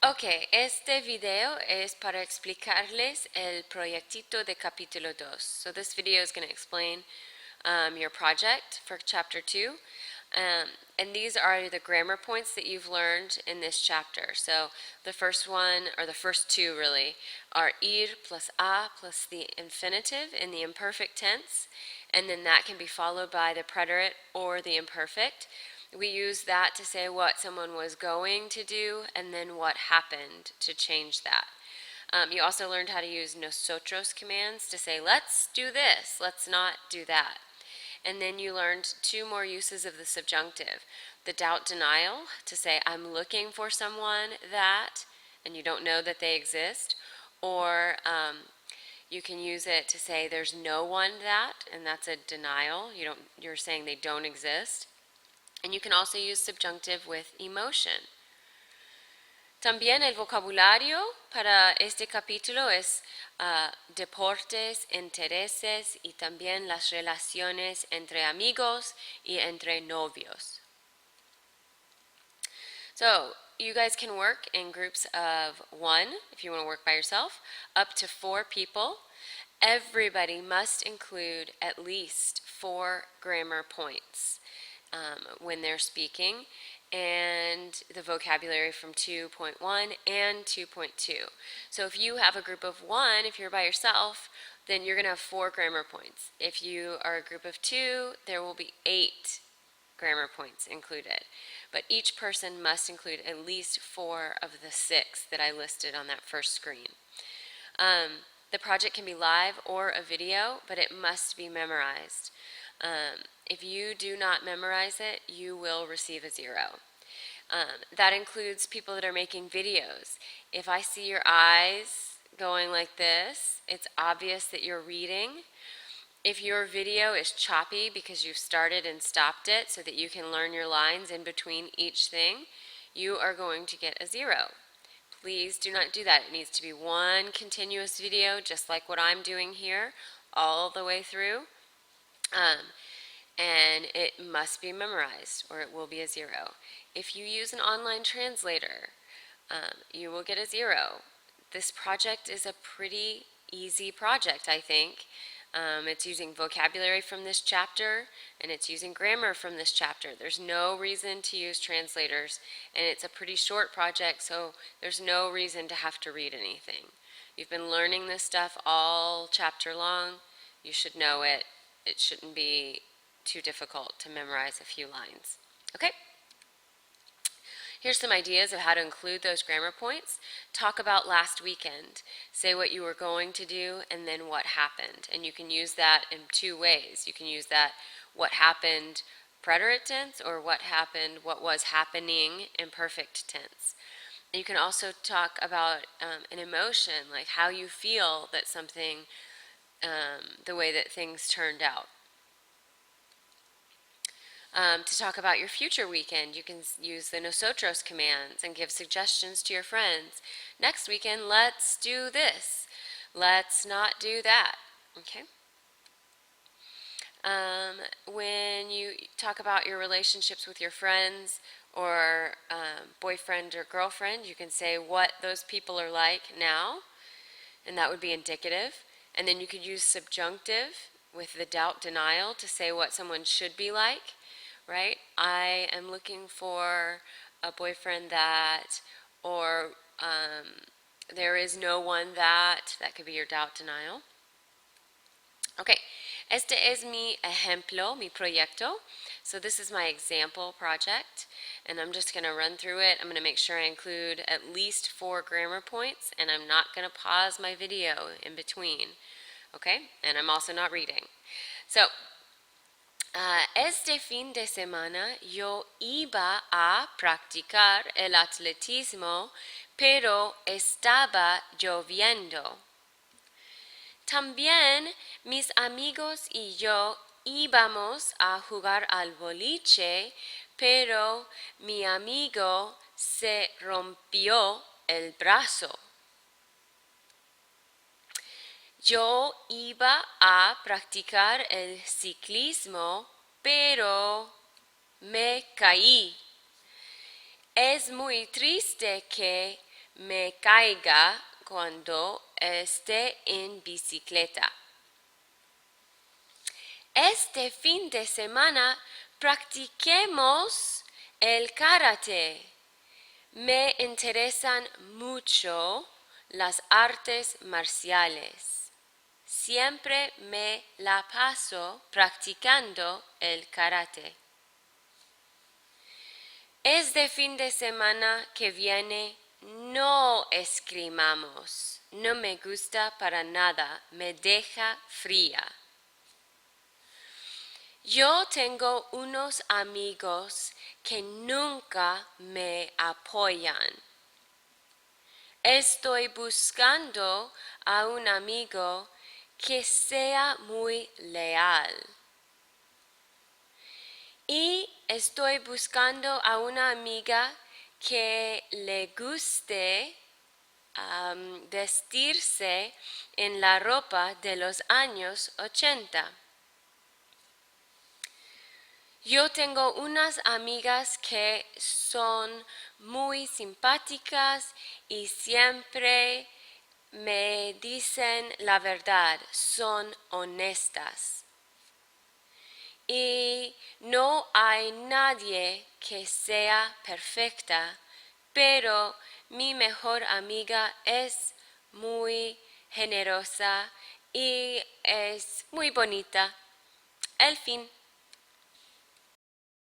Ok, este video es para explicarles el proyectito de capítulo 2. So this video is going to explain your project for chapter 2. And these are the grammar points that you've learned in this chapter. So the first one, or the first two really, are ir plus a plus the infinitive in the imperfect tense. And then that can be followed by the preterite or the imperfect. We use that to say what someone was going to do and then what happened to change that. You also learned how to use nosotros commands to say, let's do this, let's not do that. And then you learned two more uses of the subjunctive. The doubt denial, to say, I'm looking for someone that, and you don't know that they exist. Or you can use it to say, there's no one that, and that's a denial. You're saying they don't exist. And you can also use subjunctive with emotion. También el vocabulario para este capítulo es deportes, intereses y también las relaciones entre amigos y entre novios. So, you guys can work in groups of 1, if you want to work by yourself, up to 4 people. Everybody must include at least 4 grammar points when they're speaking, and the vocabulary from 2.1 and 2.2. So if you have a group of 1, if you're by yourself, then you're going to have 4 grammar points. If you are a group of 2, there will be 8 grammar points included. But each person must include at least 4 of the 6 that I listed on that first screen. The project can be live or a video, but it must be memorized. If you do not memorize it, you will receive a 0. That includes people that are making videos. If I see your eyes going like this, it's obvious that you're reading. If your video is choppy because you've started and stopped it so that you can learn your lines in between each thing, you are going to get a 0. Please do not do that. It needs to be one continuous video, just like what I'm doing here, all the way through. And it must be memorized or it will be a 0. If you use an online translator, you will get a 0. This project is a pretty easy project, I think. It's using vocabulary from this chapter, and it's using grammar from this chapter. There's no reason to use translators, and it's a pretty short project, so there's no reason to have to read anything. You've been learning this stuff all chapter long. You should know it. It shouldn't be too difficult to memorize a few lines. Okay? Here's some ideas of how to include those grammar points. Talk about last weekend. Say what you were going to do and then what happened. And you can use that in 2 ways. You can use that what happened preterite tense or what was happening imperfect tense. And you can also talk about an emotion, like how you feel that something, the way that things turned out. To talk about your future weekend, you can use the nosotros commands and give suggestions to your friends. Next weekend, let's do this. Let's not do that. Okay? When you talk about your relationships with your friends or boyfriend or girlfriend, you can say what those people are like now, and that would be indicative. And then you could use subjunctive with the doubt denial to say what someone should be like. Right? I am looking for a boyfriend that, or there is no one that could be your doubt denial. Okay, este es mi ejemplo, mi proyecto. So this is my example project, and I'm just going to run through it. I'm going to make sure I include at least 4 grammar points, and I'm not going to pause my video in between. Okay, and I'm also not reading. So, este fin de semana yo iba a practicar el atletismo, pero estaba lloviendo. También mis amigos y yo íbamos a jugar al boliche, pero mi amigo se rompió el brazo. Yo iba a practicar el ciclismo, pero me caí. Es muy triste que me caiga cuando esté en bicicleta. Este fin de semana practiquemos el karate. Me interesan mucho las artes marciales. Siempre me la paso practicando el karate. Este fin de semana que viene no esgrimamos. No me gusta para nada, me deja fría. Yo tengo unos amigos que nunca me apoyan. Estoy buscando a un amigo que sea muy leal. Y estoy buscando a una amiga que le guste vestirse en la ropa de los años 80. Yo tengo unas amigas que son muy simpáticas y siempre me dicen la verdad, son honestas. Y no hay nadie que sea perfecta, pero mi mejor amiga es muy generosa y es muy bonita. El fin.